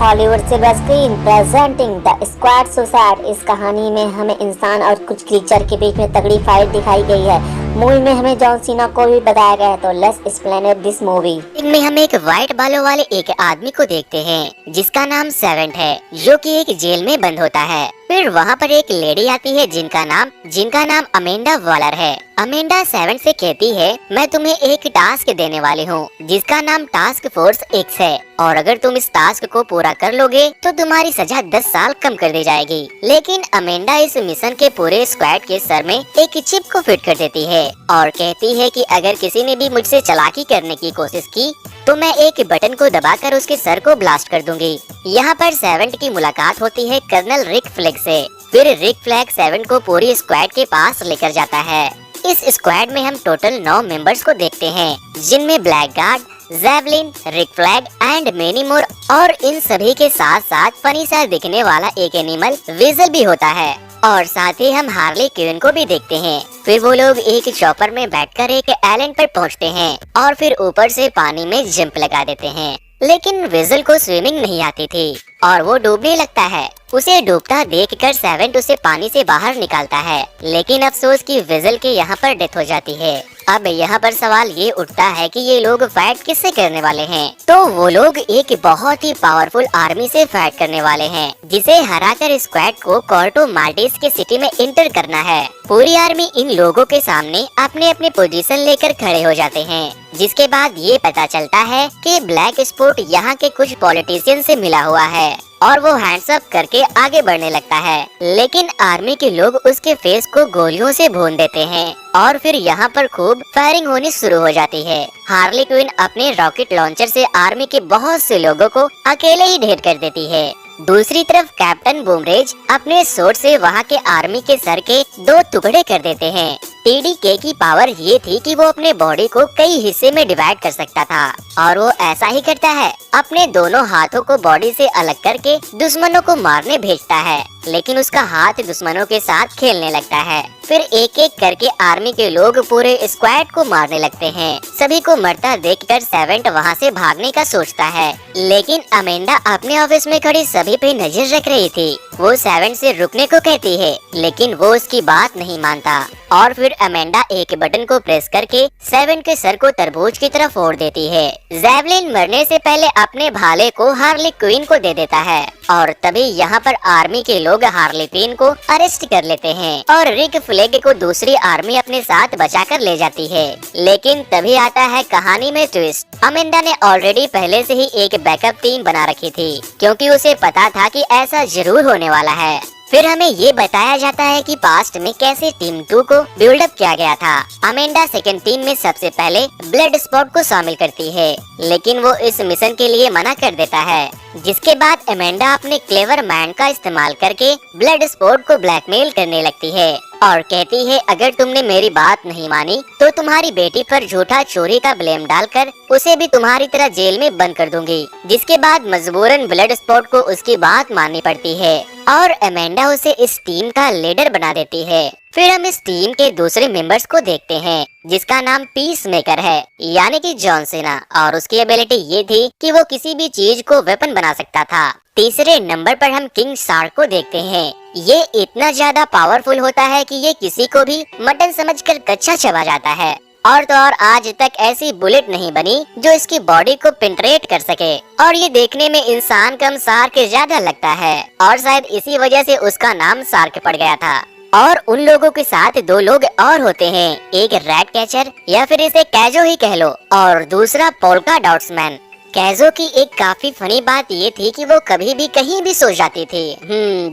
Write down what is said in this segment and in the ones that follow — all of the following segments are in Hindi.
Hollywood silver screen presenting the squad suicide. इस कहानी में हमें इंसान और कुछ क्रीचर के बीच में तगड़ी फाइट दिखाई गई है। मूवी में हमें जॉन सीना को भी बताया गया है। तो लेट्स एक्सप्लेन दिस मूवी। इनमें हम एक व्हाइट बालों वाले एक आदमी को देखते हैं जिसका नाम सेवेंट है, जो कि एक जेल में बंद होता है। फिर वहाँ पर एक लेडी आती है जिनका नाम अमेंडा वॉलर है। अमेंडा सेवेंट से कहती है, मैं तुम्हें एक टास्क देने वाली हूँ जिसका नाम टास्क फोर्स एक्स है, और अगर तुम इस टास्क को पूरा कर लोगे तो तुम्हारी सजा 10 साल कम कर दी जाएगी। लेकिन अमेंडा इस मिशन के पूरे स्क्वाड के सर में एक चिप को फिट कर देती है और कहती है कि अगर किसी ने भी मुझसे चालाकी करने की कोशिश की तो मैं एक बटन को दबाकर उसके सर को ब्लास्ट कर दूंगी। यहाँ पर सेवेंट की मुलाकात होती है कर्नल रिक फ्लैग से। फिर रिक फ्लैग सेवेंट को पूरी स्क्वाड के पास लेकर जाता है। इस स्क्वाड में हम टोटल 9 मेंबर्स को देखते हैं, जिनमें black guard, javelin, Rick Flag and many more. और इन सभी के साथ साथ फनी सा दिखने वाला एक एनिमल विजल भी होता है, और साथ ही हम हार्ली क्विन को भी देखते हैं। फिर वो लोग एक चॉपर में बैठकर एक आइलैंड पर पहुंचते हैं और फिर ऊपर से पानी में जंप लगा देते हैं। लेकिन विजल को स्विमिंग नहीं आती थी और वो डूबने लगता है। उसे डूबता देखकर सेवेंट उसे पानी से बाहर निकालता है, लेकिन अफसोस कि विजल के यहाँ पर डेथ हो जाती है। अब यहाँ पर सवाल ये उठता है कि ये लोग फाइट किससे करने वाले हैं? तो वो लोग एक बहुत ही पावरफुल आर्मी से फाइट करने वाले हैं, जिसे हराकर स्क्वाड को कोर्टो माल्टेस के सिटी में इंटर करना है। पूरी आर्मी इन लोगों के सामने अपने अपने पोजीशन लेकर खड़े हो जाते हैं, जिसके बाद ये पता चलता है कि ब्लैक स्पोर्ट यहाँ के कुछ पॉलिटिशियन से मिला हुआ है और वो हैंड्स अप करके आगे बढ़ने लगता है। लेकिन आर्मी के लोग उसके फेस को गोलियों से भून देते हैं और फिर यहाँ पर खूब फायरिंग होनी शुरू हो जाती है। हार्ली क्विन अपने रॉकेट लॉन्चर से आर्मी के बहुत से लोगों को अकेले ही ढेर कर देती है। दूसरी तरफ कैप्टन बूमरेज अपने सोर्ड से वहाँ के आर्मी के सर के 2 टुकड़े कर देते हैं। टीडीके की पावर ये थी कि वो अपने बॉडी को कई हिस्से में डिवाइड कर सकता था, और वो ऐसा ही करता है। अपने दोनों हाथों को बॉडी से अलग करके दुश्मनों को मारने भेजता है, लेकिन उसका हाथ दुश्मनों के साथ खेलने लगता है। फिर एक एक करके आर्मी के लोग पूरे स्क्वाड को मारने लगते हैं। सभी को मरता देखकर सेवेंट वहाँ से भागने का सोचता है, लेकिन अमेंडा अपने ऑफिस में खड़ी सभी पे नजर रख रही थी। वो सेवेंट से रुकने को कहती है, लेकिन वो उसकी बात नहीं मानता और फिर अमेंडा एक बटन को प्रेस करके सेवेंट के सर को तरबूज की तरफ फोड़ देती है। जेवलिन मरने से पहले अपने भाले को हार्ली क्विन को दे देता है, और तभी यहाँ पर आर्मी के लोग हार्ली क्विन को अरेस्ट कर लेते हैं और रिक फ्लैग को दूसरी आर्मी अपने साथ बचाकर ले जाती है। लेकिन तभी आता है कहानी में ट्विस्ट। अमेंडा ने ऑलरेडी पहले से ही एक बैकअप टीम बना रखी थी, क्योंकि उसे पता था कि ऐसा जरूर होने वाला है। फिर हमें ये बताया जाता है कि पास्ट में कैसे टीम 2 को बिल्डअप किया गया था। अमेंडा सेकंड टीम में सबसे पहले ब्लड स्पॉट को शामिल करती है, लेकिन वो इस मिशन के लिए मना कर देता है, जिसके बाद अमेंडा अपने क्लेवर माइंड का इस्तेमाल करके ब्लड स्पॉट को ब्लैकमेल करने लगती है और कहती है, अगर तुमने मेरी बात नहीं मानी तो तुम्हारी बेटी पर झूठा चोरी का ब्लेम डालकर उसे भी तुम्हारी तरह जेल में बंद कर दूंगी। जिसके बाद मजबूरन ब्लड स्पॉट को उसकी बात माननी पड़ती है और अमेंडा उसे इस टीम का लीडर बना देती है। फिर हम इस टीम के दूसरे मेंबर्स को देखते हैं, जिसका नाम पीस मेकर है, यानी कि जॉन सीना, और उसकी एबिलिटी ये थी कि वो किसी भी चीज को वेपन बना सकता था। तीसरे नंबर पर हम किंग शार्क को देखते हैं। ये इतना ज्यादा पावरफुल होता है कि ये किसी को भी मटन समझकर कच्चा चबा जाता है, और तो और आज तक ऐसी बुलेट नहीं बनी जो इसकी बॉडी को पेंट्रेट कर सके, और ये देखने में इंसान कम शार्क ज्यादा लगता है, और शायद इसी वजह से उसका नाम शार्क पड़ गया था। और उन लोगों के साथ 2 लोग और होते हैं, एक रैट कैचर या फिर इसे कैजो ही कह लो, और दूसरा पोल्का डॉट्स मैन। कैजो की एक काफी फनी बात ये थी कि वो कभी भी कहीं भी सो जाती थी,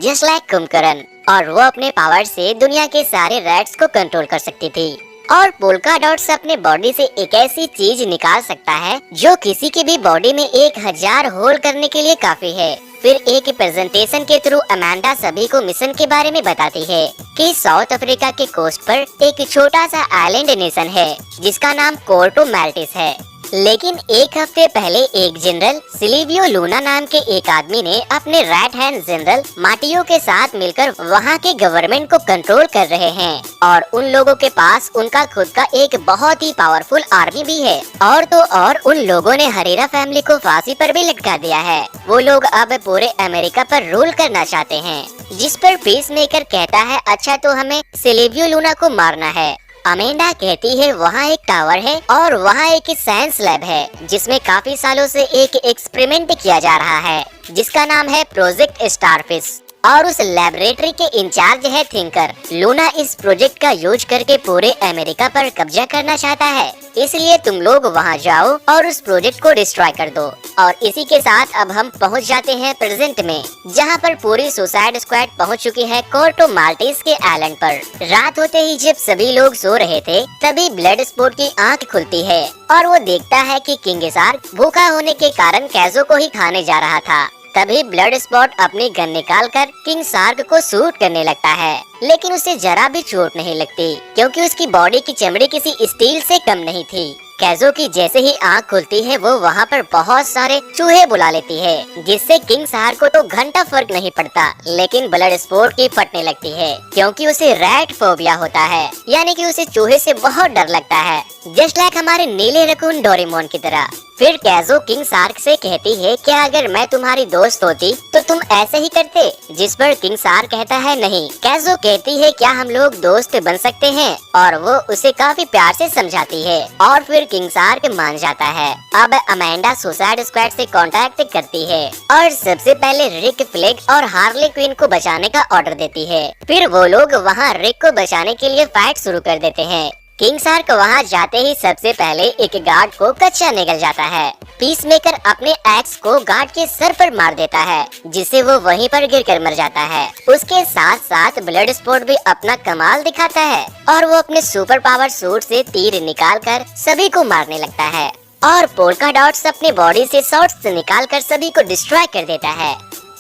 जस्ट लाइक कुंभकर्ण, और वो अपने पावर से दुनिया के सारे रैट्स को कंट्रोल कर सकती थी। और पोल्का डॉट्स अपने बॉडी से एक ऐसी चीज निकाल सकता है जो किसी की भी बॉडी में 1000 होल करने के लिए काफी है। फिर एक प्रेजेंटेशन के थ्रू अमेंडा सभी को मिशन के बारे में बताती है कि साउथ अफ्रीका के कोस्ट पर एक छोटा सा आइलैंड नेशन है जिसका नाम कोर्टो माल्टेस है। लेकिन एक हफ्ते पहले एक जनरल सिल्वियो लूना नाम के एक आदमी ने अपने राइट हैंड जनरल माटियो के साथ मिलकर वहाँ के गवर्नमेंट को कंट्रोल कर रहे हैं और उन लोगों के पास उनका खुद का एक बहुत ही पावरफुल आर्मी भी है। और तो और उन लोगों ने हरेरा फैमिली को फांसी पर भी लटका दिया है। वो लोग अब पूरे अमेरिका पर रूल करना चाहते हैं, जिस पर पीस मेकर कहता है अच्छा तो हमें सिल्वियो लूना को मारना है। अमेंडा कहती है वहाँ एक टावर है और वहाँ एक साइंस लैब है जिसमें काफी सालों से एक एक्सपेरिमेंट किया जा रहा है जिसका नाम है प्रोजेक्ट स्टारफिश और उस लैबोरेटरी के इंचार्ज है थिंकर। लूना इस प्रोजेक्ट का यूज करके पूरे अमेरिका पर कब्जा करना चाहता है, इसलिए तुम लोग वहां जाओ और उस प्रोजेक्ट को डिस्ट्रॉय कर दो। और इसी के साथ अब हम पहुंच जाते हैं प्रेजेंट में, जहां पर पूरी सुसाइड स्क्वाड पहुंच चुकी है कोर्टो माल्टेस के आइलैंड पर। रात होते ही जब सभी लोग सो रहे थे तभी ब्लड स्पोर्ट की आंख खुलती है और वो देखता है कि किंग शार्क भूखा होने के कारण कैजो को ही खाने जा रहा था। तभी ब्लड स्पॉट अपनी गन निकालकर किंग शार्क को शूट करने लगता है, लेकिन उसे जरा भी चोट नहीं लगती क्योंकि उसकी बॉडी की चमड़ी किसी स्टील से कम नहीं थी। कैजो की जैसे ही आंख खुलती है वो वहाँ पर बहुत सारे चूहे बुला लेती है, जिससे किंग शार्क को तो घंटा फर्क नहीं पड़ता, लेकिन ब्लड स्पोर्ट की फटने लगती है क्योंकि उसे रैट फोबिया होता है, यानी कि उसे चूहे से बहुत डर लगता है, जस्ट लाइक हमारे नीले रकून डोरेमोन की तरह। फिर कैजो किंग शार्क से कहती है क्या अगर मैं तुम्हारी दोस्त होती तो तुम ऐसे ही करते, जिस पर किंग शार्क कहता है नहीं। कैजो कहती है क्या हम लोग दोस्त बन सकते हैं, और वो उसे काफी प्यार से समझाती है और फिर किंग शार्क मान जाता है। अब अमेंडा सुसाइड स्क्वाड से कांटेक्ट करती है और सबसे पहले रिक फ्लेग और हार्ले क्वीन को बचाने का ऑर्डर देती है। फिर वो लोग वहाँ रिक को बचाने के लिए फाइट शुरू कर देते हैं। किंग शार्क वहाँ जाते ही सबसे पहले एक गार्ड को कच्चा निकल जाता है। पीस मेकर अपने एक्स को गार्ड के सर पर मार देता है, जिससे वो वहीं पर गिरकर मर जाता है। उसके साथ साथ ब्लड स्पोर्ट भी अपना कमाल दिखाता है और वो अपने सुपर पावर सूट से तीर निकालकर सभी को मारने लगता है और पोल्का डॉट्स अपने बॉडी से शॉट्स निकालकर सभी को डिस्ट्रॉय कर देता है।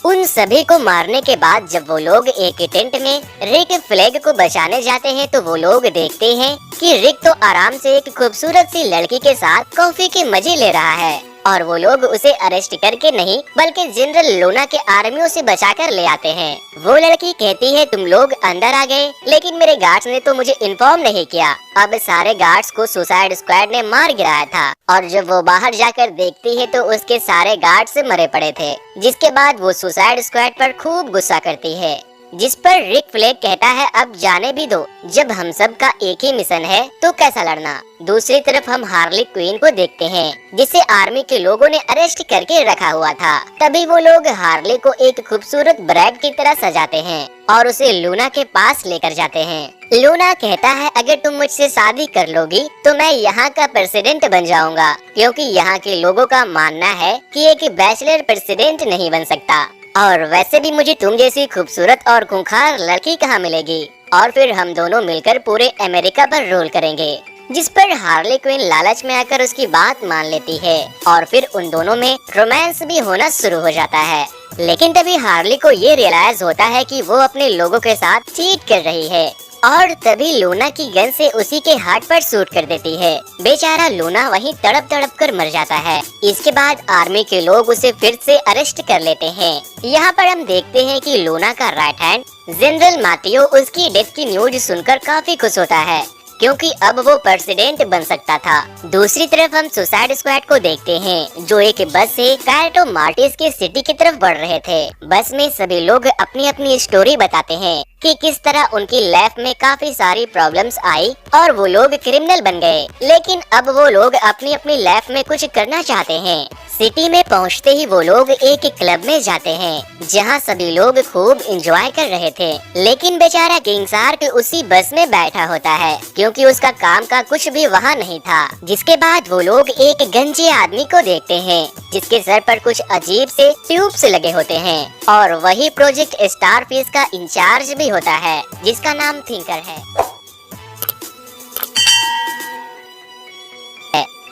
उन सभी को मारने के बाद जब वो लोग एक टेंट में रिक फ्लैग को बचाने जाते हैं तो वो लोग देखते हैं कि रिक तो आराम से एक खूबसूरत सी लड़की के साथ कॉफी के मजे ले रहा है और वो लोग उसे अरेस्ट करके नहीं बल्कि जनरल लूना के आर्मियों से बचाकर ले आते हैं। वो लड़की कहती है तुम लोग अंदर आ गए, लेकिन मेरे गार्ड्स ने तो मुझे इन्फॉर्म नहीं किया। अब सारे गार्ड्स को सुसाइड स्क्वाड ने मार गिराया था और जब वो बाहर जाकर देखती है तो उसके सारे गार्ड्स मरे पड़े थे। जिसके बाद वो सुसाइड स्क्वाड पर खूब गुस्सा करती है, जिस पर रिक फ्लेग कहता है अब जाने भी दो, जब हम सब का एक ही मिशन है तो कैसा लड़ना। दूसरी तरफ हम हार्ली क्वीन को देखते हैं जिसे आर्मी के लोगों ने अरेस्ट करके रखा हुआ था। तभी वो लोग हार्ली को एक खूबसूरत ब्राइड की तरह सजाते हैं और उसे लूना के पास लेकर जाते हैं। लूना कहता है अगर तुम मुझसे शादी कर लोगी तो मैं यहाँ का प्रेसिडेंट बन जाऊंगा, क्योंकि यहाँ के लोगों का मानना है कि एक बैचलर प्रेसिडेंट नहीं बन सकता और वैसे भी मुझे तुम जैसी खूबसूरत और खूंखार लड़की कहाँ मिलेगी, और फिर हम दोनों मिलकर पूरे अमेरिका पर रूल करेंगे। जिस पर हार्ले क्वीन लालच में आकर उसकी बात मान लेती है और फिर उन दोनों में रोमांस भी होना शुरू हो जाता है। लेकिन तभी हार्ले को ये रियलाइज होता है कि वो अपने लोगों के साथ चीट कर रही है और तभी लूना की गन से उसी के हार्ट पर शूट कर देती है। बेचारा लूना वहीं तड़प तड़प कर मर जाता है। इसके बाद आर्मी के लोग उसे फिर से अरेस्ट कर लेते हैं। यहाँ पर हम देखते हैं कि लूना का राइट हैंड जनरल माटियो उसकी डेथ की न्यूज सुनकर काफी खुश होता है, क्योंकि अब वो प्रेसिडेंट बन सकता था। दूसरी तरफ हम सुसाइड स्क्वाड को देखते हैं जो एक बस से कोर्टो माल्टेस के सिटी की तरफ बढ़ रहे थे। बस में सभी लोग अपनी अपनी स्टोरी बताते हैं कि किस तरह उनकी लाइफ में काफी सारी प्रॉब्लम्स आई और वो लोग क्रिमिनल बन गए, लेकिन अब वो लोग अपनी अपनी लाइफ में कुछ करना चाहते हैं। सिटी में पहुंचते ही वो लोग एक क्लब में जाते हैं जहां सभी लोग खूब एंजॉय कर रहे थे, लेकिन बेचारा किंग शार्क उसी बस में बैठा होता है क्योंकि उसका काम का कुछ भी वहाँ नहीं था। जिसके बाद वो लोग एक गंजे आदमी को देखते हैं जिसके सर पर कुछ अजीब से ट्यूब्स लगे होते हैं और वही प्रोजेक्ट स्टारफिश का इंचार्ज भी होता है जिसका नाम थिंकर है।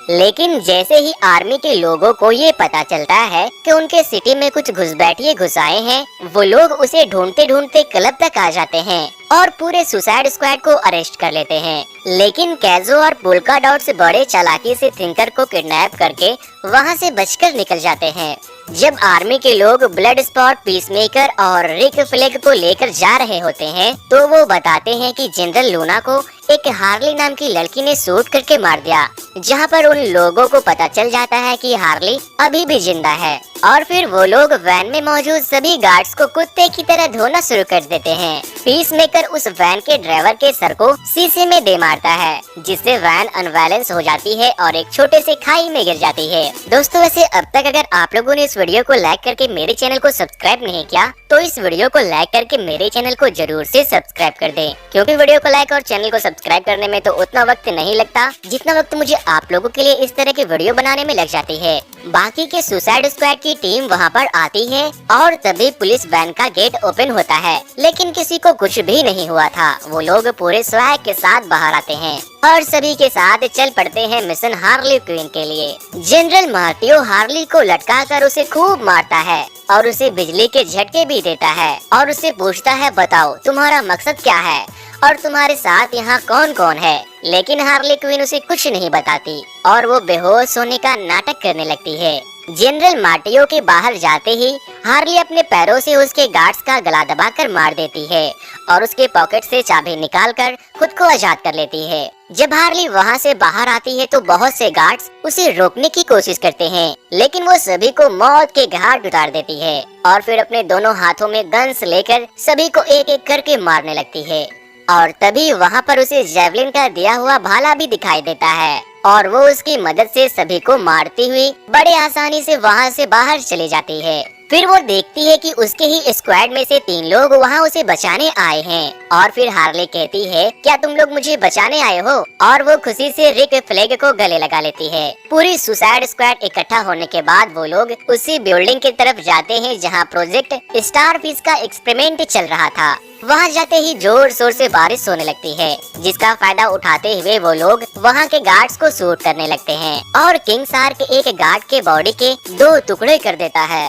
लेकिन जैसे ही आर्मी के लोगों को ये पता चलता है कि उनके सिटी में कुछ घुसपैठिए घुस आए हैं, वो लोग उसे ढूंढते ढूंढते क्लब तक आ जाते हैं और पूरे सुसाइड स्क्वाड को अरेस्ट कर लेते हैं। लेकिन कैज़ो और पोल्का डॉट्स बड़े चालाकी से थिंकर को किडनैप करके वहाँ से बचकर निकल जाते हैं। जब आर्मी के लोग ब्लड स्पॉट, पीसमेकर और रिक फ्लेग को लेकर जा रहे होते हैं तो वो बताते हैं कि जनरल लूना को एक हार्ली नाम की लड़की ने शूट करके मार दिया, जहाँ पर उन लोगों को पता चल जाता है कि हार्ली अभी भी जिंदा है। और फिर वो लोग वैन में मौजूद सभी गार्ड्स को कुत्ते की तरह धोना शुरू कर देते हैं। पीसमेकर उस वैन के ड्राइवर के सर को शीशे में दे मारता है, जिससे वैन अनबैलेंस हो जाती है और एक छोटे से खाई में गिर जाती है। दोस्तों वैसे अब तक अगर आप लोगों ने इस वीडियो को लाइक करके मेरे चैनल को सब्सक्राइब नहीं किया तो इस वीडियो को लाइक करके मेरे चैनल को जरूर से सब्सक्राइब कर दें, क्योंकि वीडियो को लाइक और चैनल को सब्सक्राइब करने में तो उतना वक्त नहीं लगता जितना वक्त मुझे आप लोगों के लिए इस तरह की वीडियो बनाने में लग जाती है। बाकी के सुसाइड स्क्वाड की टीम वहाँ पर आती है और तभी पुलिस वैन का गेट ओपन होता है, लेकिन किसी को कुछ भी नहीं हुआ था। वो लोग पूरे स्वैग के साथ बाहर आते हैं और सभी के साथ चल पड़ते हैं मिशन हार्ली क्वीन के लिए। जनरल मार्टियो हार्ली को लटकाकर उसे खूब मारता है और उसे बिजली के झटके भी देता है और उससे पूछता है, बताओ तुम्हारा मकसद क्या है और तुम्हारे साथ यहाँ कौन कौन है। लेकिन हार्ली क्वीन उसे कुछ नहीं बताती और वो बेहोश होने का नाटक करने लगती है। जनरल मार्टियो के बाहर जाते ही हार्ली अपने पैरों से उसके गार्ड्स का गला दबाकर मार देती है और उसके पॉकेट से चाबी निकालकर खुद को आजाद कर लेती है। जब हार्ली वहाँ से बाहर आती है तो बहुत से गार्ड्स उसे रोकने की कोशिश करते हैं, लेकिन वो सभी को मौत के घाट उतार देती है और फिर अपने दोनों हाथों में गन्स लेकर सभी को एक एक करके मारने लगती है। और तभी वहाँ पर उसे जेवलिन का दिया हुआ भाला भी दिखाई देता है और वो उसकी मदद से सभी को मारती हुई बड़े आसानी से वहाँ से बाहर चली जाती है। फिर वो देखती है कि उसके ही स्क्वाड में से 3 लोग वहाँ उसे बचाने आए हैं और फिर हार्ली कहती है, क्या तुम लोग मुझे बचाने आए हो? और वो खुशी से रिक फ्लेग को गले लगा लेती है। पूरी सुसाइड स्क्वाड इकट्ठा होने के बाद वो लोग उसी बिल्डिंग की तरफ जाते हैं जहाँ प्रोजेक्ट स्टारफिश का एक्सपेरिमेंट चल रहा था। वहाँ जाते ही जोर शोर से बारिश होने लगती है, जिसका फायदा उठाते हुए वो लोग वहाँ के गार्ड्स को शूट करने लगते हैं और किंग शार्क एक गार्ड के बॉडी के 2 टुकड़े कर देता है।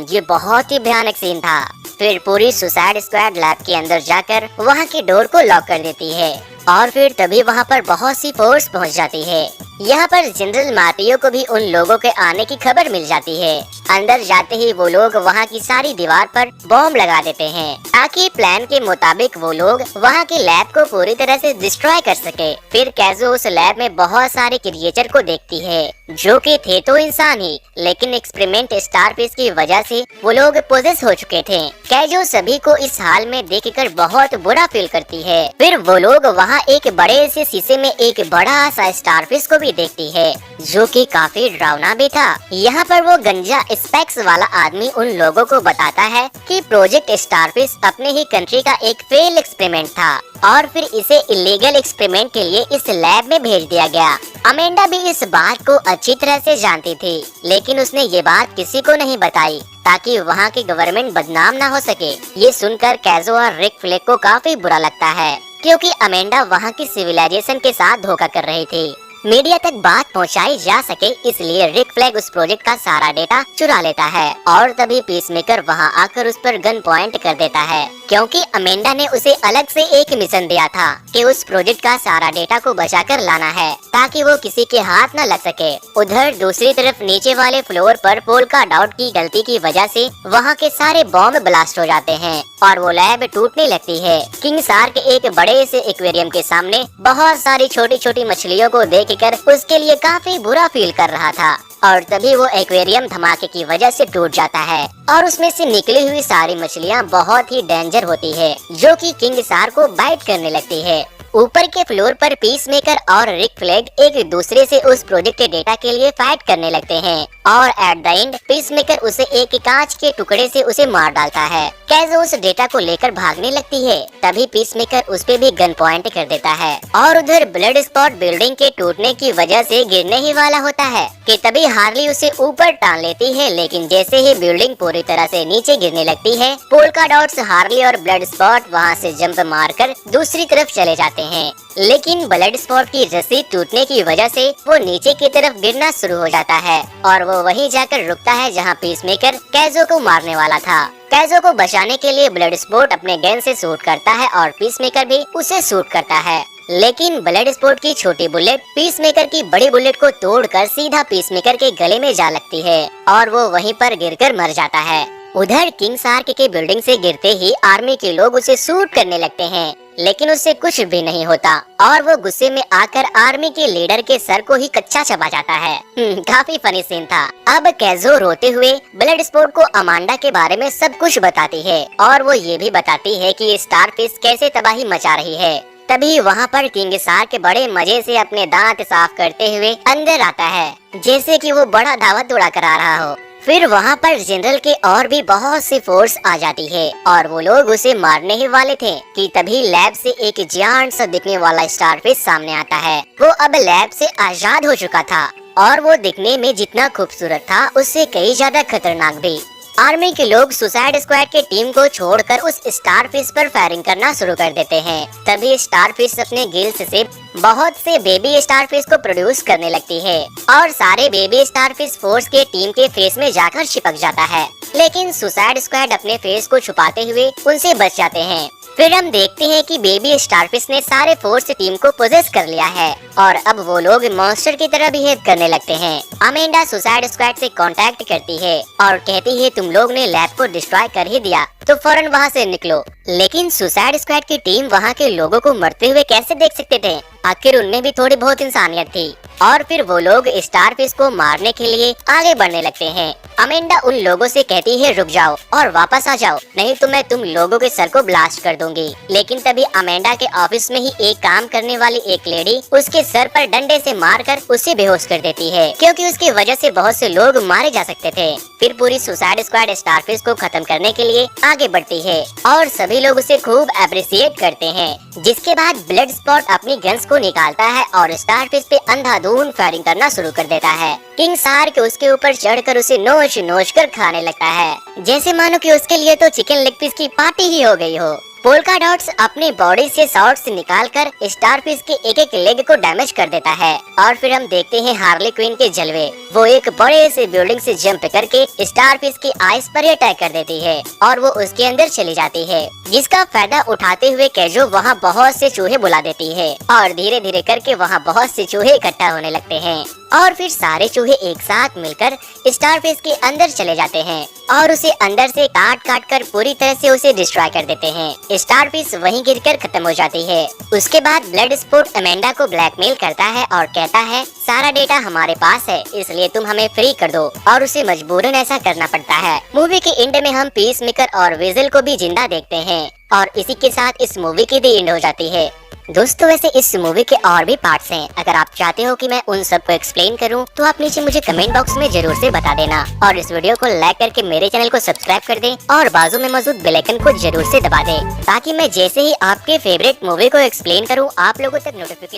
ये बहुत ही भयानक सीन था। फिर पूरी सुसाइड स्क्वाड लैब के अंदर जाकर वहाँ की डोर को लॉक कर देती है और फिर तभी वहाँ पर बहुत सी फोर्स पहुँच जाती है। यहाँ पर जनरल मार्टियो को भी उन लोगों के आने की खबर मिल जाती है। अंदर जाते ही वो लोग वहाँ की सारी दीवार पर बॉम्ब लगा देते हैं ताकि प्लान के मुताबिक वो लोग वहाँ की लैब को पूरी तरह से डिस्ट्रॉय कर सके। फिर कैज़ो उस लैब में बहुत सारे क्रिएचर को देखती है जो कि थे तो इंसान ही, लेकिन एक्सपेरिमेंट स्टारफिश की वजह से वो लोग पोजेस हो चुके थे। कैज़ो सभी को इस हाल में देखकर बहुत बुरा फील करती है। फिर वो लोग वहाँ एक बड़े से शीशे में एक बड़ा सा स्टारफिश को भी देखती है जो कि काफी डरावना भी था। यहाँ पर वो गंजा स्पेक्स वाला आदमी उन लोगों को बताता है कि प्रोजेक्ट स्टारफिश अपने ही कंट्री का एक फेल एक्सपेरिमेंट था और फिर इसे इलीगल एक्सपेरिमेंट के लिए इस लैब में भेज दिया गया। अमेंडा भी इस बात को अच्छी तरह से जानती थी, लेकिन उसने ये बात किसी को नहीं बताई ताकि वहाँ की गवर्नमेंट बदनाम ना हो सके। ये सुनकर कैज़ो और रिक फ्लेग को काफी बुरा लगता है, क्योंकि अमेंडा वहाँ की सिविलाइजेशन के साथ धोखा कर रही थी। मीडिया तक बात पहुंचाई जा सके इसलिए रिक फ्लैग उस प्रोजेक्ट का सारा डेटा चुरा लेता है और तभी पीसमेकर वहां आकर उस पर गन पॉइंट कर देता है, क्योंकि अमेंडा ने उसे अलग से एक मिशन दिया था कि उस प्रोजेक्ट का सारा डेटा को बचाकर लाना है ताकि वो किसी के हाथ न लग सके। उधर दूसरी तरफ नीचे वाले फ्लोर पर पोल्का डॉट की गलती की वजह से वहाँ के सारे बॉम्ब ब्लास्ट हो जाते हैं और वो लैब टूटने लगती है। किंग शार्क एक बड़े से एक्वेरियम के सामने बहुत सारी छोटी छोटी मछलियों को देखकर उसके लिए काफी बुरा फील कर रहा था और तभी वो एक्वेरियम धमाके की वजह से टूट जाता है और उसमें से निकली हुई सारी मछलियाँ बहुत ही डेंजर होती है जो कि किंग शार्क को बाइट करने लगती है। ऊपर के फ्लोर पर पीसमेकर और रिक फ्लैग एक दूसरे से उस प्रोजेक्ट के डेटा के लिए फाइट करने लगते हैं और एट द एंड पीसमेकर उसे एक कांच के टुकड़े से उसे मार डालता है। कैज़ो उस डेटा को लेकर भागने लगती है, तभी पीसमेकर उस पे भी गन पॉइंट कर देता है और उधर ब्लड स्पॉट बिल्डिंग के टूटने की वजह से गिरने ही वाला होता है कि तभी हार्ली उसे ऊपर टान लेती है, लेकिन जैसे ही बिल्डिंग पूरी तरह से नीचे गिरने लगती है, पोल्का डॉट्स, हार्ली और ब्लड स्पॉट वहाँ से जंप मारकर दूसरी तरफ चले जाते हैं, लेकिन ब्लड स्पॉट की रस्सी टूटने की वजह से वो नीचे की तरफ गिरना शुरू हो जाता है और वो वहीं जाकर रुकता है जहाँ पीसमेकर कैज़ो को मारने वाला था। कैज़ो को बचाने के लिए ब्लड स्पॉट अपने गन से शूट करता है और पीसमेकर भी उसे शूट करता है, लेकिन ब्लड स्पॉट की छोटी बुलेट पीसमेकर की बड़ी बुलेट को तोड़कर सीधा पीसमेकर के गले में जा लगती है और वो वहीं पर गिरकर मर जाता है। उधर किंग शार्क के बिल्डिंग से गिरते ही आर्मी के लोग उसे शूट करने लगते हैं, लेकिन उससे कुछ भी नहीं होता और वो गुस्से में आकर आर्मी के लीडर के सर को ही कच्चा चबा जाता है। काफी फनी सीन था। अब कैज़ो रोते हुए ब्लड स्पॉट को अमांडा के बारे में सब कुछ बताती है और वो ये भी बताती है कि स्टारफिश कैसे तबाही मचा रही है। तभी वहाँ पर किंग शार्क बड़े मजे से अपने दांत साफ करते हुए अंदर आता है, जैसे कि वो बड़ा दावत उड़ा कर आ रहा हो। फिर वहाँ पर जनरल के और भी बहुत सी फोर्स आ जाती है और वो लोग उसे मारने ही वाले थे कि तभी लैब से एक जायंट सा दिखने वाला स्टारफिश सामने आता है। वो अब लैब से आजाद हो चुका था और वो दिखने में जितना खूबसूरत था उससे कई ज्यादा खतरनाक भी। आर्मी के लोग सुसाइड स्क्वाड के टीम को छोड़कर उस स्टारफिश पर फायरिंग करना शुरू कर देते हैं। तभी स्टारफिश अपने गिल्स से बहुत से बेबी स्टारफिश को प्रोड्यूस करने लगती है और सारे बेबी स्टारफिश फोर्स के टीम के फेस में जाकर चिपक जाता है, लेकिन सुसाइड स्क्वाड अपने फेस को छुपाते हुए उनसे बच जाते हैं। फिर हम देखते हैं कि बेबी स्टारफिश ने सारे फोर्स टीम को पोजेस कर लिया है और अब वो लोग मॉन्स्टर की तरह बिहेव करने लगते हैं। अमेंडा सुसाइड स्क्वाड से कांटेक्ट करती है और कहती है तुम लोग ने लैब को डिस्ट्रॉय कर ही दिया तो फौरन वहाँ से निकलो, लेकिन सुसाइड स्क्वाड की टीम वहाँ के लोगों को मरते हुए कैसे देख सकते थे? आखिर उनमें भी थोड़ी बहुत इंसानियत थी। और फिर वो लोग स्टारफिश को मारने के लिए आगे बढ़ने लगते हैं। अमेंडा उन लोगों से कहती है रुक जाओ और वापस आ जाओ, नहीं तो मैं तुम लोगों के सर को ब्लास्ट कर दूंगी। लेकिन तभी अमेंडा के ऑफिस में ही एक काम करने वाली एक लेडी उसके सर पर डंडे से मारकर उसे बेहोश कर देती है, क्योंकि उसकी वजह से बहुत से लोग मारे जा सकते थे। फिर पूरी सुसाइड स्क्वाड स्टारफिश को खत्म करने के लिए आगे बढ़ती है और सभी लोग उसे खूब अप्रिशिएट करते हैं। जिसके बाद ब्लड स्पॉट अपनी गन्स को निकालता है और स्टारफिश पे अंधाधुंध फायरिंग करना शुरू कर देता है। किंग शार्क उसके ऊपर चढ़कर उसे नोच नोच कर खाने लगता है, जैसे मानो कि उसके लिए तो चिकन लेग पीस की पार्टी ही हो गई हो। पोल्का डॉट्स अपने बॉडी से शॉर्ट्स निकालकर स्टारफिश के एक एक लेग को डैमेज कर देता है और फिर हम देखते हैं हार्ले क्वीन के जलवे। वो एक बड़े से बिल्डिंग से जंप करके स्टारफिश की आइस पर अटैक कर देती है और वो उसके अंदर चली जाती है, जिसका फायदा उठाते हुए कैज़ो वहाँ बहुत से चूहे बुला देती है और धीरे धीरे करके वहाँ बहुत से चूहे इकट्ठा होने लगते हैं और फिर सारे चूहे एक साथ मिलकर स्टारफिश के अंदर चले जाते हैं और उसे अंदर से काट काट कर पूरी तरह से उसे डिस्ट्रॉय कर देते हैं। स्टारफिश वहीं गिरकर खत्म हो जाती है। उसके बाद ब्लड स्पॉट अमेंडा को ब्लैकमेल करता है और कहता है सारा डेटा हमारे पास है, इसलिए तुम हमें फ्री कर दो, और उसे मजबूरन ऐसा करना पड़ता है। मूवी के एंड में हम पीसमेकर और वेजल को भी जिंदा देखते हैं और इसी के साथ इस मूवी की भी एंड हो जाती है। दोस्तों वैसे इस मूवी के और भी पार्ट्स हैं, अगर आप चाहते हो कि मैं उन सब को एक्सप्लेन करूं तो आप नीचे मुझे कमेंट बॉक्स में जरूर से बता देना और इस वीडियो को लाइक करके मेरे चैनल को सब्सक्राइब कर दें और बाजू में मौजूद बेल आइकन को जरूर से दबा दें, ताकि मैं जैसे ही आपके फेवरेट मूवी को एक्सप्लेन करूं आप लोगों तक नोटिफिकेशन